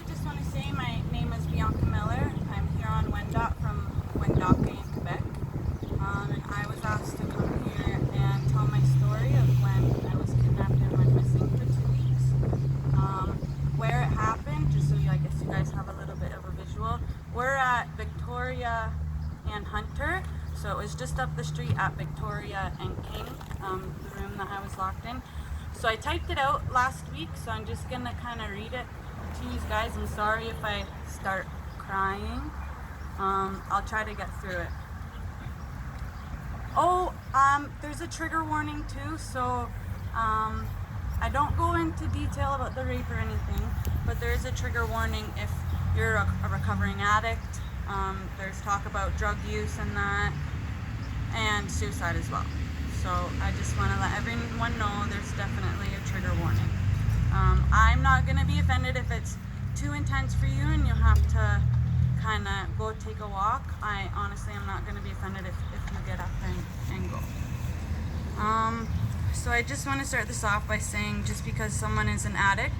just want to say my name is Bianca Millar. I'm here on Wendock from Wendock in Quebec. And I was asked to come here and tell my story of when I was kidnapped and went missing for 2 weeks. Where it happened, just so I guess you guys have a little bit of a visual. We're at Victoria and Hunter. So it was just up the street at Victoria and King, the room that I was locked in. So I typed it out last week, so I'm just gonna kind of read it to you guys. I'm sorry if I start crying. I'll try to get through it. Oh, there's a trigger warning too, so I don't go into detail about the rape or anything, but there is a trigger warning if you're a recovering addict. There's talk about drug use and that, and suicide as well. So I just want to let everyone know there's definitely a trigger warning. I'm not going to be offended if it's too intense for you and you have to kind of go take a walk. I honestly am not going to be offended if you get up and go. So I just want to start this off by saying just because someone is an addict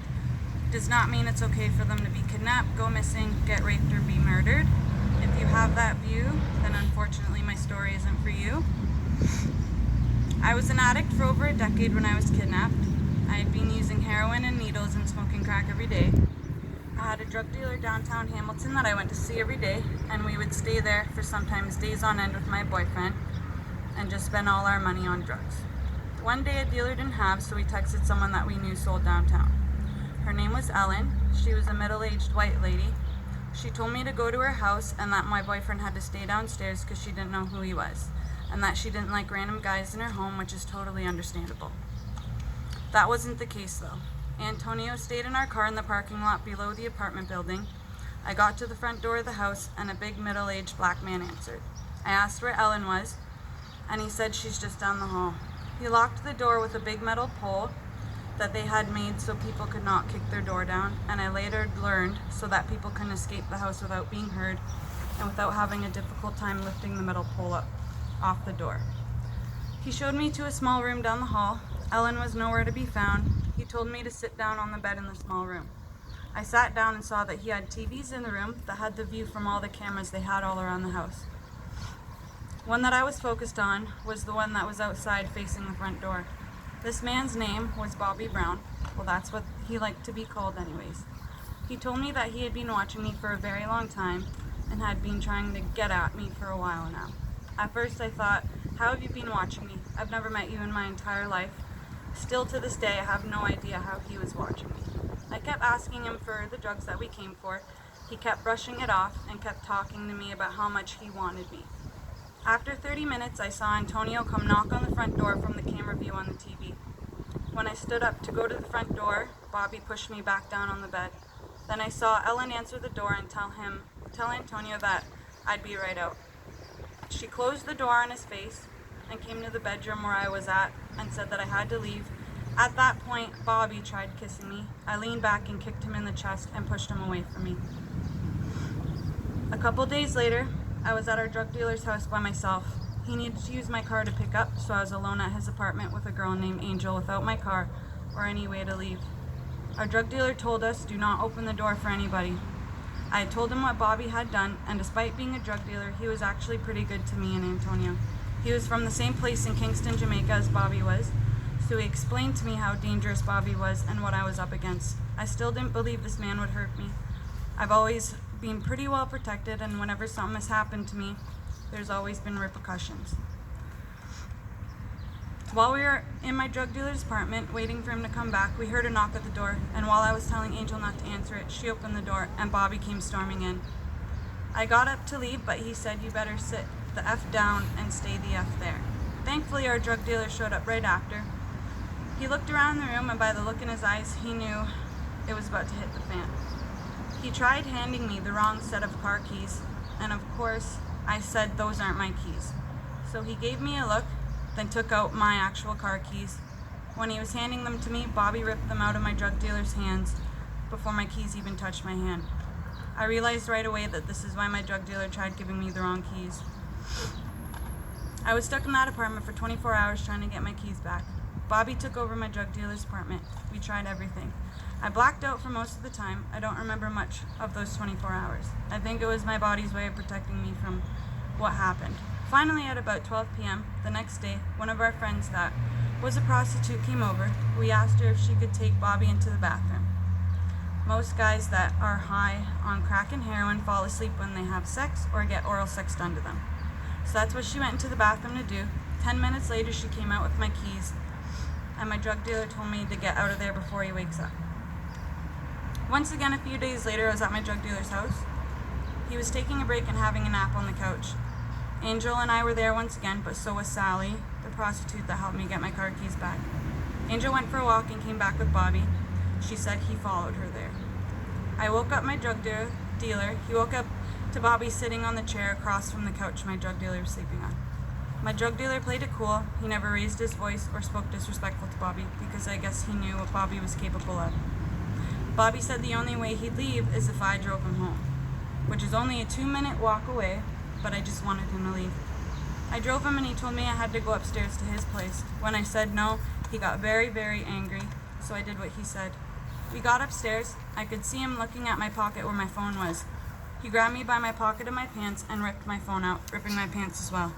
does not mean it's okay for them to be kidnapped, go missing, get raped, or be murdered. If you have that view, then unfortunately my story isn't for you. I was an addict for over a decade when I was kidnapped. I had been using heroin and needles and smoking crack every day. I had a drug dealer downtown Hamilton that I went to see every day, and we would stay there for sometimes days on end with my boyfriend and just spend all our money on drugs. One day a dealer didn't have, so we texted someone that we knew sold downtown. Her name was Ellen. She was a middle-aged white lady. She told me to go to her house and that my boyfriend had to stay downstairs because she didn't know who he was, and that she didn't like random guys in her home, which is totally understandable. That wasn't the case though. Antonio stayed in our car in the parking lot below the apartment building. I got to the front door of the house and a big middle-aged black man answered. I asked where Ellen was, and he said she's just down the hall. He locked the door with a big metal pole that they had made so people could not kick their door down, and I later learned so that people couldn't escape the house without being heard and without having a difficult time lifting the metal pole up off the door. He showed me to a small room down the hall. Ellen was nowhere to be found. He told me to sit down on the bed in the small room. I sat down and saw that he had TVs in the room that had the view from all the cameras they had all around the house. One that I was focused on was the one that was outside facing the front door. This man's name was Bobby Brown. Well, that's what he liked to be called anyways. He told me that he had been watching me for a very long time and had been trying to get at me for a while now. At first I thought, how have you been watching me? I've never met you in my entire life. Still to this day, I have no idea how he was watching me. I kept asking him for the drugs that we came for. He kept brushing it off and kept talking to me about how much he wanted me. After 30 minutes, I saw Antonio come knock on the front door from the camera view on the TV. When I stood up to go to the front door, Bobby pushed me back down on the bed. Then I saw Ellen answer the door and tell Antonio that I'd be right out. She closed the door on his face and came to the bedroom where I was at and said that I had to leave. At that point, Bobby tried kissing me. I leaned back and kicked him in the chest and pushed him away from me. A couple days later, I was at our drug dealer's house by myself. He needed to use my car to pick up, so I was alone at his apartment with a girl named Angel without my car or any way to leave. Our drug dealer told us, do not open the door for anybody. I had told him what Bobby had done, and despite being a drug dealer, he was actually pretty good to me and Antonio. He was from the same place in Kingston, Jamaica as Bobby was, so he explained to me how dangerous Bobby was and what I was up against. I still didn't believe this man would hurt me. I've always been pretty well protected, and whenever something has happened to me, there's always been repercussions. While we were in my drug dealer's apartment waiting for him to come back, we heard a knock at the door, and while I was telling Angel not to answer it, she opened the door and Bobby came storming in. I got up to leave, but he said, you better sit the F down and stay the F there. Thankfully, our drug dealer showed up right after. He looked around the room, and by the look in his eyes, he knew it was about to hit the fan. He tried handing me the wrong set of car keys, and of course, I said those aren't my keys. So he gave me a look, then took out my actual car keys. When he was handing them to me, Bobby ripped them out of my drug dealer's hands before my keys even touched my hand. I realized right away that this is why my drug dealer tried giving me the wrong keys. I was stuck in that apartment for 24 hours trying to get my keys back. Bobby took over my drug dealer's apartment. We tried everything. I blacked out for most of the time. I don't remember much of those 24 hours. I think it was my body's way of protecting me from what happened. Finally, at about 12 p.m. the next day, one of our friends that was a prostitute came over. We asked her if she could take Bobby into the bathroom. Most guys that are high on crack and heroin fall asleep when they have sex or get oral sex done to them. So that's what she went into the bathroom to do. 10 minutes later, she came out with my keys, and my drug dealer told me to get out of there before he wakes up. Once again, a few days later, I was at my drug dealer's house. He was taking a break and having a nap on the couch. Angel and I were there once again, but so was Sally, the prostitute that helped me get my car keys back. Angel went for a walk and came back with Bobby. She said he followed her there. I woke up my drug dealer. He woke up to Bobby sitting on the chair across from the couch my drug dealer was sleeping on. My drug dealer played it cool. He never raised his voice or spoke disrespectful to Bobby because I guess he knew what Bobby was capable of. Bobby said the only way he'd leave is if I drove him home, which is only a 2-minute walk away, but I just wanted him to leave. I drove him and he told me I had to go upstairs to his place. When I said no, he got very, very angry, so I did what he said. We got upstairs. I could see him looking at my pocket where my phone was. He grabbed me by my pocket of my pants and ripped my phone out, ripping my pants as well.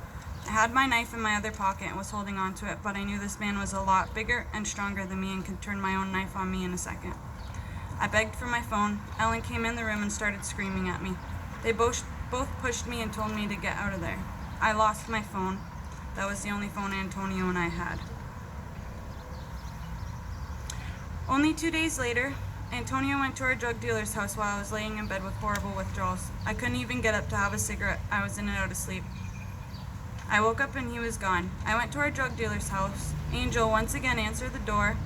I had my knife in my other pocket and was holding on to it, but I knew this man was a lot bigger and stronger than me and could turn my own knife on me in a second. I begged for my phone. Ellen came in the room and started screaming at me. They both pushed me and told me to get out of there. I lost my phone. That was the only phone Antonio and I had. Only 2 days later, Antonio went to our drug dealer's house while I was laying in bed with horrible withdrawals. I couldn't even get up to have a cigarette. I was in and out of sleep. I woke up and he was gone. I went to our drug dealer's house. Angel once again answered the door.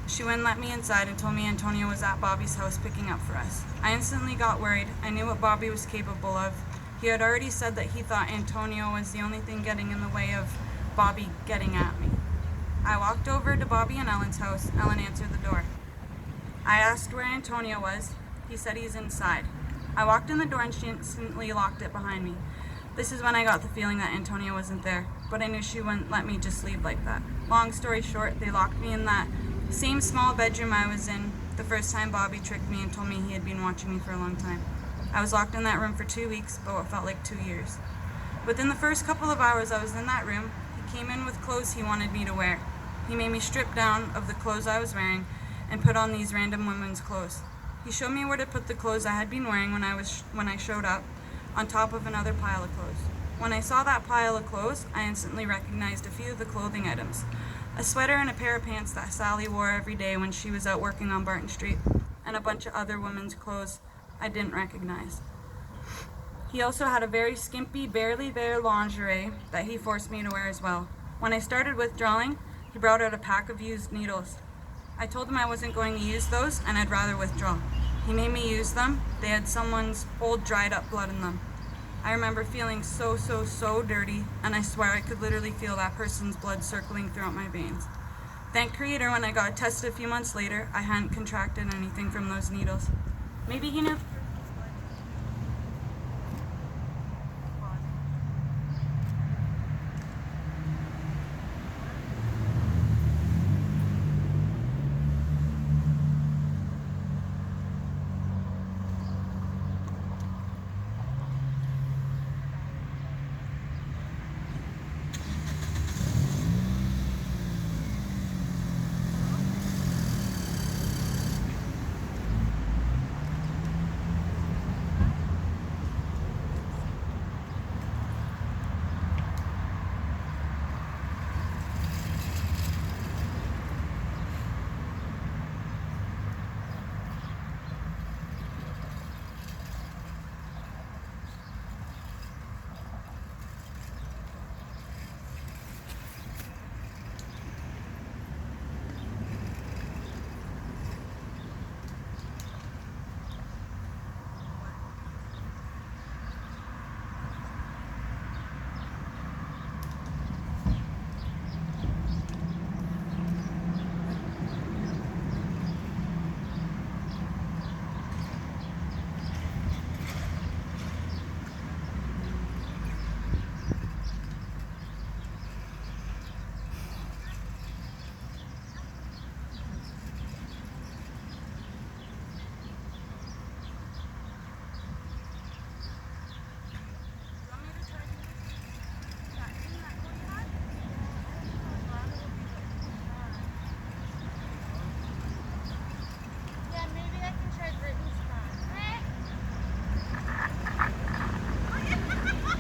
She wouldn't let me inside and told me Antonio was at Bobby's house picking up for us. I instantly got worried. I knew what Bobby was capable of. He had already said that he thought Antonio was the only thing getting in the way of Bobby getting at me. I walked over to Bobby and Ellen's house. Ellen answered the door. I asked where Antonio was. He said he's inside. I walked in the door and she instantly locked it behind me. This is when I got the feeling that Antonio wasn't there, but I knew she wouldn't let me just leave like that. Long story short, they locked me in that same small bedroom I was in the first time Bobby tricked me and told me he had been watching me for a long time. I was locked in that room for 2 weeks, but what felt like 2 years. Within the first couple of hours I was in that room, he came in with clothes he wanted me to wear. He made me strip down of the clothes I was wearing and put on these random women's clothes. He showed me where to put the clothes I had been wearing when I showed up, on top of another pile of clothes. When I saw that pile of clothes, I instantly recognized a few of the clothing items. A sweater and a pair of pants that Sally wore every day when she was out working on Barton Street, and a bunch of other women's clothes I didn't recognize. He also had a very skimpy, barely there lingerie that he forced me to wear as well. When I started withdrawing, he brought out a pack of used needles. I told him I wasn't going to use those and I'd rather withdraw. He made me use them. They had someone's old dried up blood in them. I remember feeling so dirty, and I swear I could literally feel that person's blood circling throughout my veins. Thank Creator, when I got tested a few months later, I hadn't contracted anything from those needles. Maybe he knew.